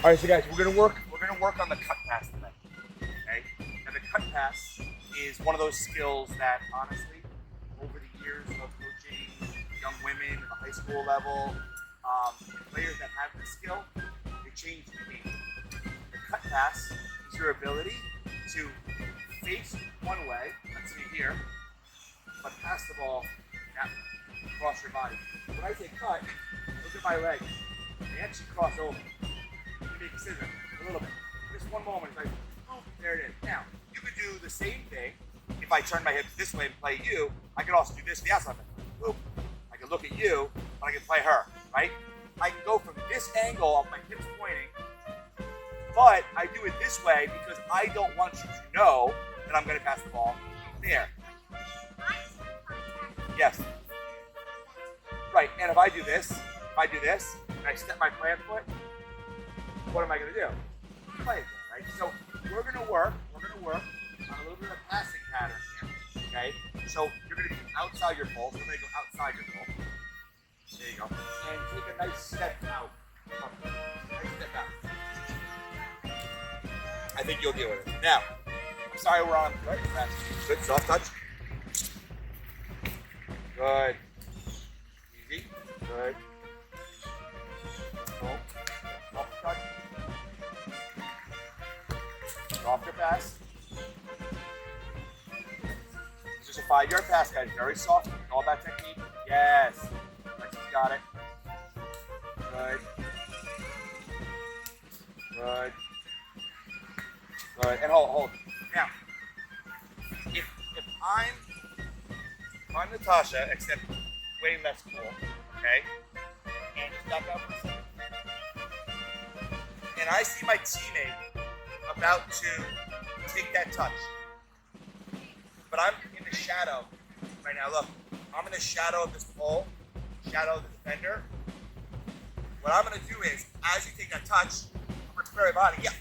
All right, so guys, we're gonna work on the cut pass today. Okay. Now the cut pass is one of those skills that honestly, over the years of coaching young women at the high school level, players that have the skill, it changed the game. The cut pass is your ability to face one way, let's see here, but pass the ball that way, across your body. When I say cut, look at my legs. They actually cross over. You make a scissor a little bit. Just one moment, it's like, oh, there it is. Now, you could do the same thing. If I turn my hips this way and play you, I could also do this the outside. Boom. I can look at you, but I can play her, right? I can go from this angle of my hips pointing, but I do it this way because I don't want you to know that I'm going to pass the ball there. Yes. Right, and if I do this, and I step my plant foot, what am I going to do? Play it, right? So we're going to work on a little bit of a passing pattern here, okay? So you're going to be outside your pole, so we're going to go outside your pole. There you go. And take a nice step out. Nice step out. I think you'll deal with it. Now, I'm sorry we're on right fast. Good, soft touch. Good. Easy. Good. Boom. Soft touch. Softer pass. It's just a 5-yard pass, guys. Very soft. All about technique. Yes. Lexi got it. Good. Good. Good. And hold. Now, if I'm Natasha, except way less cool, okay? And just back up for a second. And I see my teammate about to take that touch. But I'm in the shadow right now. Look, I'm in the shadow of this pole, shadow of the defender. What I'm going to do is, as you take that touch, I'm going to prepare my body. Yeah.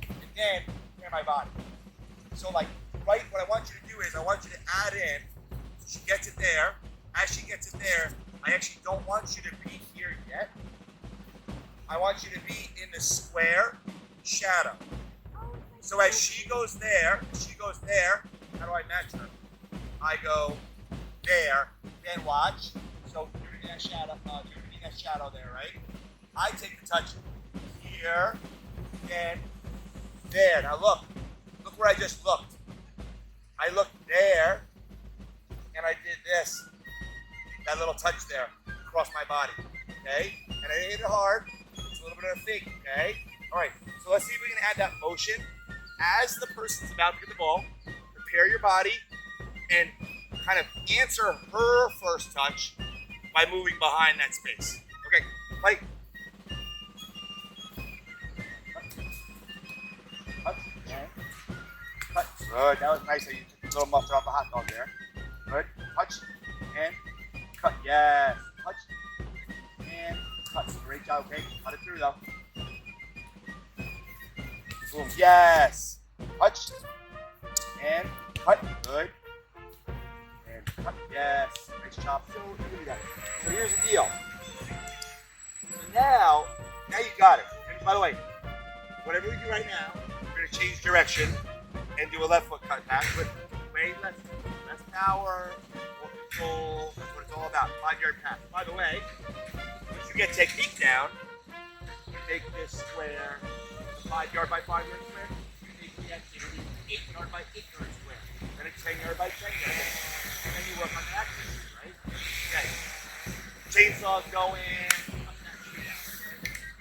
And then prepare my body. So like, right, what I want you to do is I want you to add in, so she gets it there. As she gets it there, I actually don't want you to be here yet. I want you to be in the square shadow. So as she goes there, how do I match her? I go there, then watch. So you're in that shadow, there, right? I take the touch here, then there. Now look where I just looked. I looked there, and I did this. That little touch there across my body, okay? And I hit it hard. It's a little bit of a fake, okay? All right, so let's see if we can add that motion. As the person's about to get the ball, prepare your body and kind of answer her first touch by moving behind that space. Okay, play. Cut. Cut. Good, that was nice. You took a little mustard off the hot dog there. Good, touch and cut. Yes, touch and cut. Great job, okay? Cut it through though. Boom. Yes. Touch. And cut. Good. And cut. Yes. Nice job. So here's the deal. So now you got it. And by the way, whatever we do right now, we're going to change direction and do a left foot cut pass with way less power, more control. That's what it's all about. 5-yard pass. By the way, once you get technique down, you make this square 5-yard by 5-yard square. You make the activity 8-yard by 8-yard square. Then a 10-yard by 10-yard. And then you work on the accuracy, right? Okay. Chainsaws go in.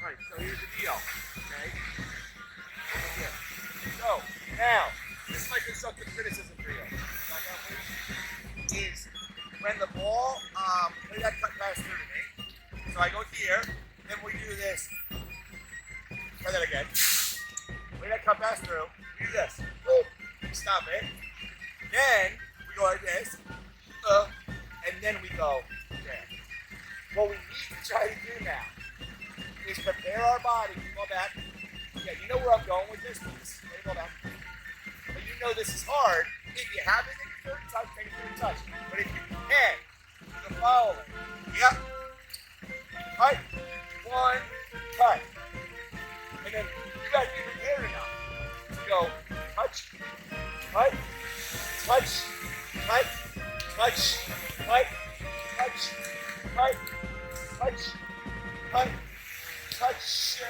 All right, so here's the deal. Okay? Over here. So, now, this is my constructive criticism for you. Back up, please. Is when the ball, play that cut pass through to me. So I go here, then we do this. Try that again. When that cut pass through, we do this. Boom. Stop it. Then we go like this. And then we go there. What we need to try to do now is prepare our body. Go back. Yeah, you know where I'm going with this? Please. Let me go back. But you know this is hard. If you have it in your third touch, take a third touch. But if you can, do the following. Yep. Cut. One. Cut. And then you got to be prepared enough to go touch, cut, touch, cut, touch, cut, touch, cut, touch, cut, touch.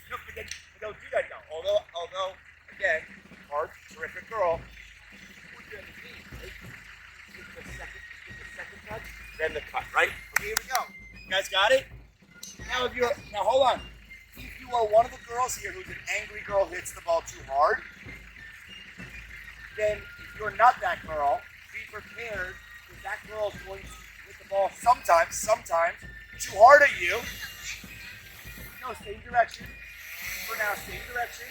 No, but don't do that now. Although, again, hard, terrific girl. We're doing the knee, right? Get the second touch, then the cut, right? Okay, here we go. You guys got it? Now hold on. If you are one of the girls here who's an angry girl, hits the ball too hard, then if you're not that girl, be prepared because that girl is going to hit the ball sometimes too hard at you. No, same direction. For now, same direction.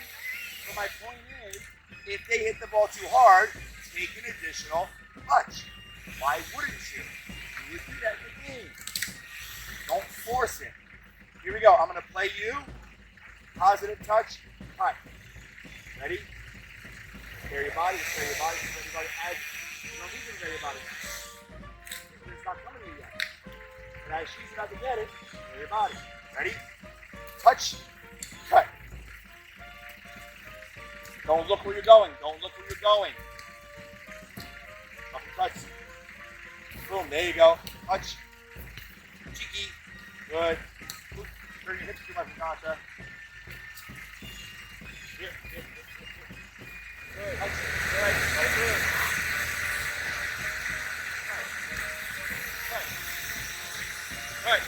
But my point is, if they hit the ball too hard, take an additional touch. Why wouldn't you? You would do that in the game. Don't force it. Here we go. I'm going to play you. Positive touch. Cut. Ready? Prepare your body. Prepare your body. Prepare your body. You don't need to prepare your body now. It's not coming to you yet. But as she's about to get it, prepare your body. Ready? Touch. Cut. Don't look where you're going. Don't look where you're going. Couple cuts. Boom. There you go. Touch. Cheeky. Good. Turn your hips to my Natasha. Here. Good. Touch. Good. Right through. Good.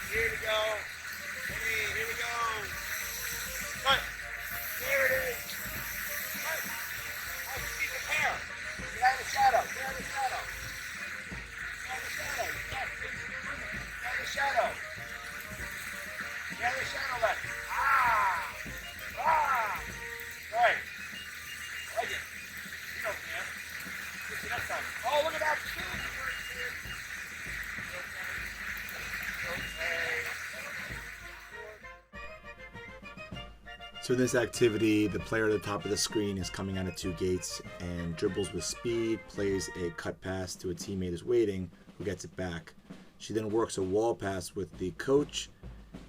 Here we go. Here we go. Cut. There it is. Cut. Oh, you need the hair. Get out of the shadow. Get out of the shadow. Get out of the shadow. Yes. Get out of the shadow. Get out of the shadow left. Ah. Right. I like it. You know, man. Get you next time. Oh, look at that. So in this activity, the player at the top of the screen is coming out of two gates and dribbles with speed, plays a cut pass to a teammate who's waiting, who gets it back. She then works a wall pass with the coach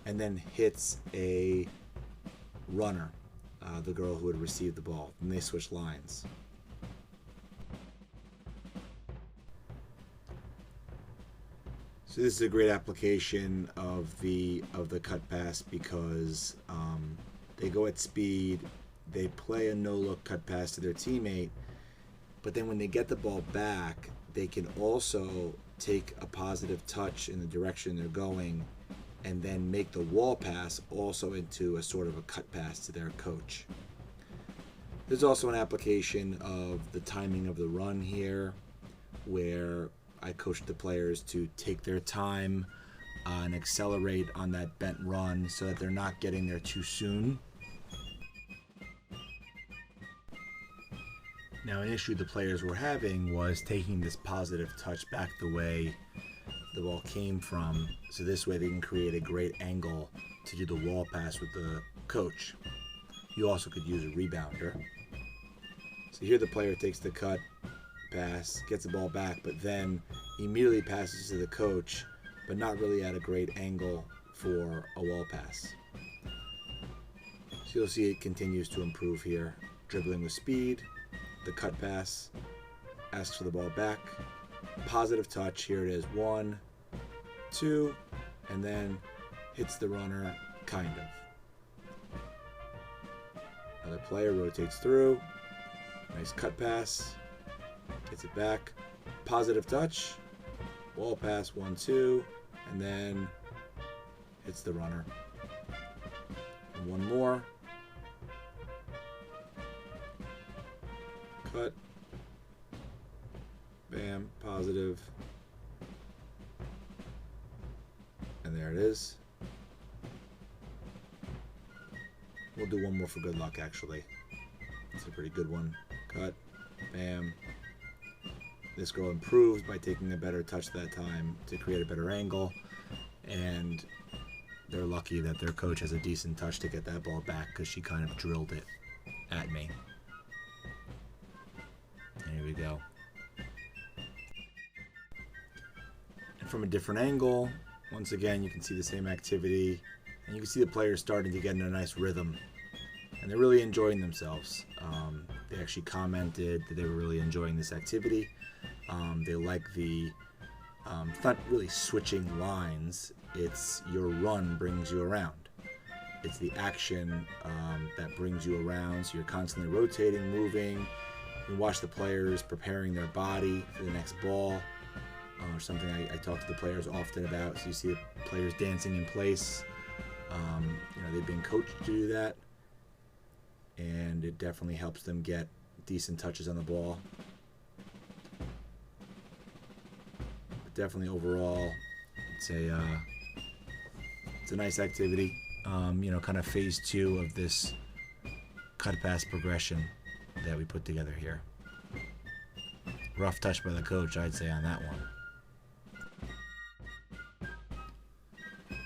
and then hits a runner, the girl who had received the ball. And they switch lines. So this is a great application of the cut pass because they go at speed, they play a no-look cut pass to their teammate, but then when they get the ball back, they can also take a positive touch in the direction they're going and then make the wall pass also into a sort of a cut pass to their coach. There's also an application of the timing of the run here, where I coach the players to take their time and accelerate on that bent run so that they're not getting there too soon. Now, an issue the players were having was taking this positive touch back the way the ball came from, so this way they can create a great angle to do the wall pass with the coach. You also could use a rebounder. So here the player takes the cut pass, gets the ball back, but then immediately passes to the coach, but not really at a great angle for a wall pass. So you'll see it continues to improve here. Dribbling with speed, the cut pass, asks for the ball back, positive touch, here it is, 1, 2, and then hits the runner, kind of. Another player rotates through, nice cut pass, gets it back, positive touch, wall pass, 1, 2, and then hits the runner. And one more. Cut. Bam, positive. And there it is. We'll do one more for good luck, actually. It's a pretty good one. Cut. Bam. This girl improves by taking a better touch that time to create a better angle. And they're lucky that their coach has a decent touch to get that ball back because she kind of drilled it at me. And here we go. from a different angle. Once again, you can see the same activity, and you can see the players starting to get in a nice rhythm, and they're really enjoying themselves. They actually commented that they were really enjoying this activity. They like the, it's not really switching lines, it's your run brings you around. It's the action that brings you around, so you're constantly rotating, moving. You can watch the players preparing their body for the next ball, or something I talk to the players often about. So you see the players dancing in place. They've been coached to do that, and it definitely helps them get decent touches on the ball. But definitely overall, it's a nice activity. Kind of phase 2 of this cut pass progression that we put together here. Rough touch by the coach, I'd say, on that one.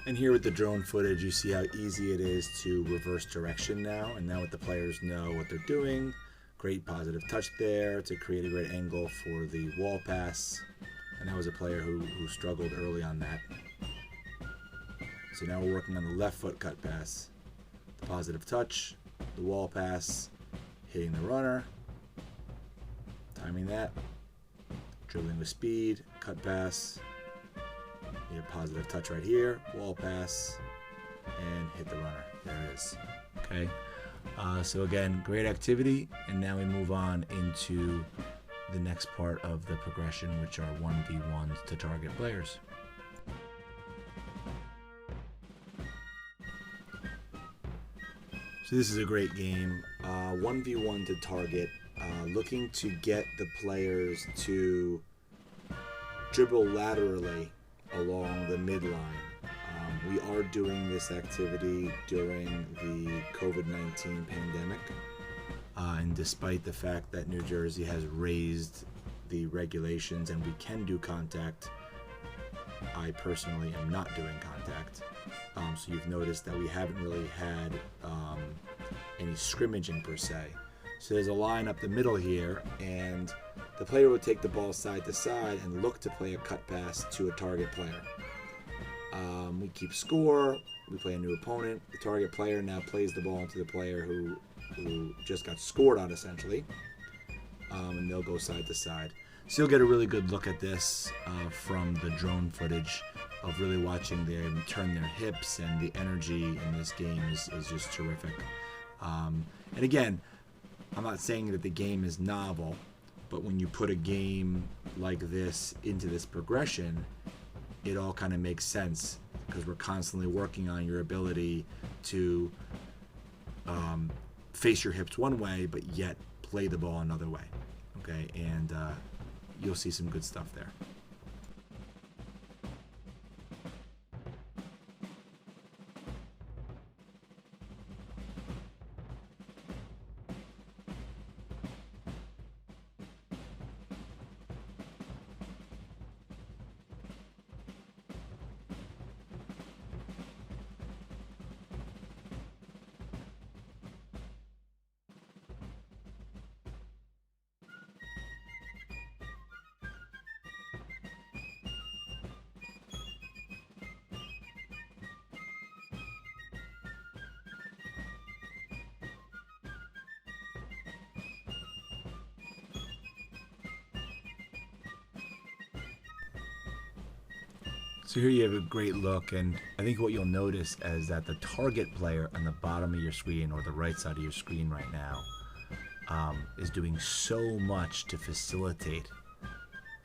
And here with the drone footage, you see how easy it is to reverse direction now. And now the players know what they're doing. Great positive touch there to create a great angle for the wall pass. And that was a player who struggled early on that. So now we're working on the left foot cut pass. The positive touch, the wall pass, hitting the runner, timing that, dribbling with speed, cut pass, a positive touch right here, wall pass, and hit the runner. There it is. Okay. So again, great activity, and now we move on into the next part of the progression, which are 1v1s to target players. So this is a great game. 1v1 to target, looking to get the players to dribble laterally along the midline. We are doing this activity during the COVID-19 pandemic, and despite the fact that New Jersey has raised the regulations and we can do contact, I personally am not doing contact. So you've noticed that we haven't really had any scrimmaging per se. So there's a line up the middle here, and the player will take the ball side to side and look to play a cut pass to a target player. We keep score, we play a new opponent. The target player now plays the ball into the player who just got scored on, essentially, and they'll go side to side. So you'll get a really good look at this from the drone footage of really watching them turn their hips, and the energy in this game is just terrific. And again, I'm not saying that the game is novel, but when you put a game like this into this progression, it all kind of makes sense, because we're constantly working on your ability to face your hips one way, but yet play the ball another way. Okay, and you'll see some good stuff there. So here you have a great look, and I think what you'll notice is that the target player on the bottom of your screen, or the right side of your screen right now, is doing so much to facilitate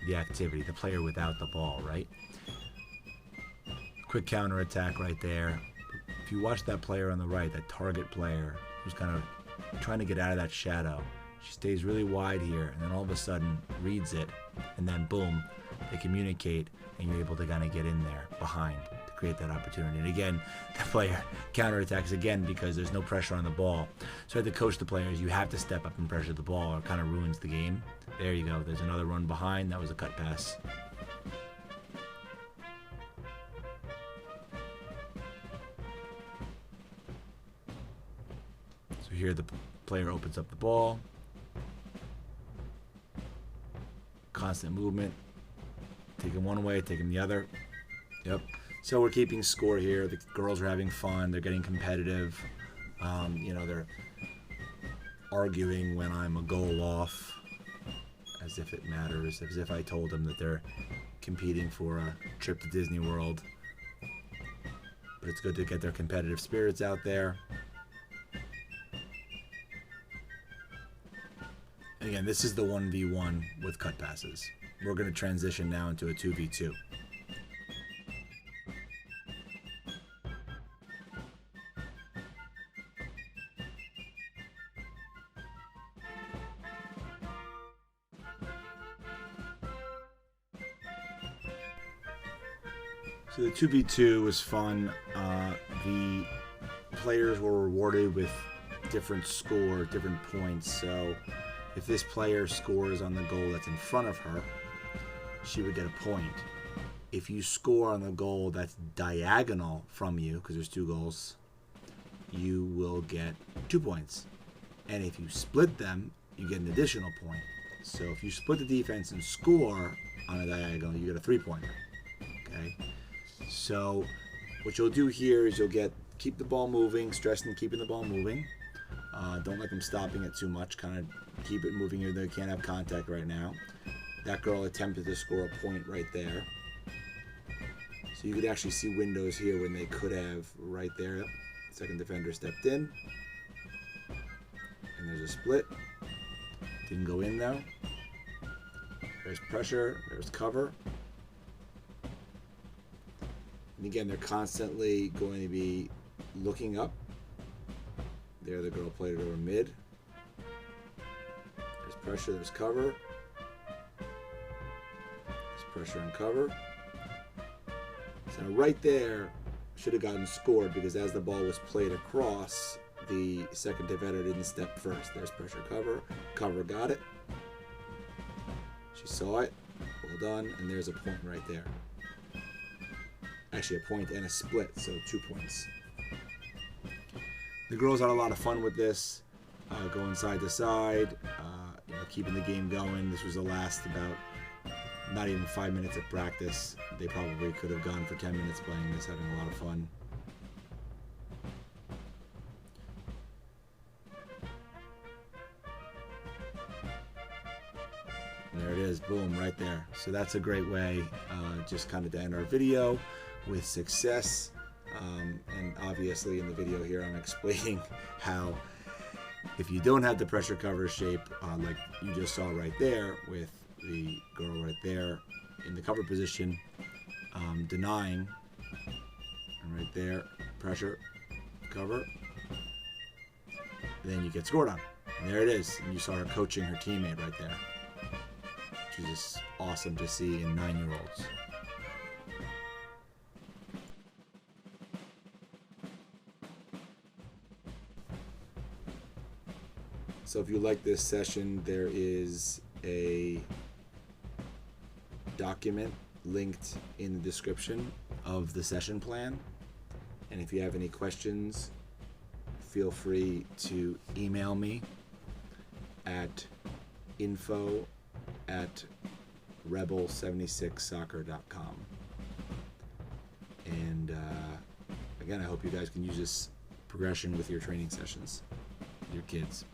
the activity, the player without the ball, right? Quick counter attack right there. If you watch that player on the right, that target player who's kind of trying to get out of that shadow, she stays really wide here, and then all of a sudden reads it, and then boom, they communicate, and you're able to kind of get in there behind to create that opportunity. And again, the player counterattacks again because there's no pressure on the ball. So I had to coach the players, you have to step up and pressure the ball, or it kind of ruins the game. There you go. There's another run behind. That was a cut pass. So here the player opens up the ball. Constant movement. Take him one way, take him the other. Yep. So we're keeping score here. The girls are having fun. They're getting competitive. They're arguing when I'm a goal off, as if it matters, as if I told them that they're competing for a trip to Disney World. But it's good to get their competitive spirits out there. Again, this is the 1v1 with cut passes. We're going to transition now into a 2v2. So the 2v2 was fun. The players were rewarded with different score, different points. So if this player scores on the goal that's in front of her, she would get a point. If you score on the goal that's diagonal from you, because there's 2 goals, you will get 2 points. And if you split them, you get an additional point. So if you split the defense and score on a diagonal, you get a 3-pointer. Okay? So what you'll do here is you'll keep the ball moving, stressing keeping the ball moving. Don't like them stopping it too much. Kind of keep it moving here. They can't have contact right now. That girl attempted to score a point right there. So you could actually see windows here when they could have right there. Second defender stepped in. And there's a split. Didn't go in though. There's pressure. There's cover. And again, they're constantly going to be looking up. There, the girl played it over mid. There's pressure, there's cover. There's pressure and cover. So right there, should have gotten scored because as the ball was played across, the second defender didn't step first. There's pressure, cover. Cover got it. She saw it. Well done. And there's a point right there. Actually, a point and a split, so 2 points. The girls had a lot of fun with this, going side to side, keeping the game going. This was the last about not even 5 minutes of practice. They probably could have gone for 10 minutes playing this, having a lot of fun. There it is, boom, right there. So that's a great way just kind of to end our video with success. And obviously in the video here I'm explaining how if you don't have the pressure cover shape like you just saw right there with the girl right there in the cover position, denying, and right there, pressure, cover, then you get scored on. And there it is. And you saw her coaching her teammate right there, which is just awesome to see in 9-year-olds. So if you like this session, there is a document linked in the description of the session plan. And if you have any questions, feel free to email me at info@rebel76soccer.com. And again, I hope you guys can use this progression with your training sessions, your kids.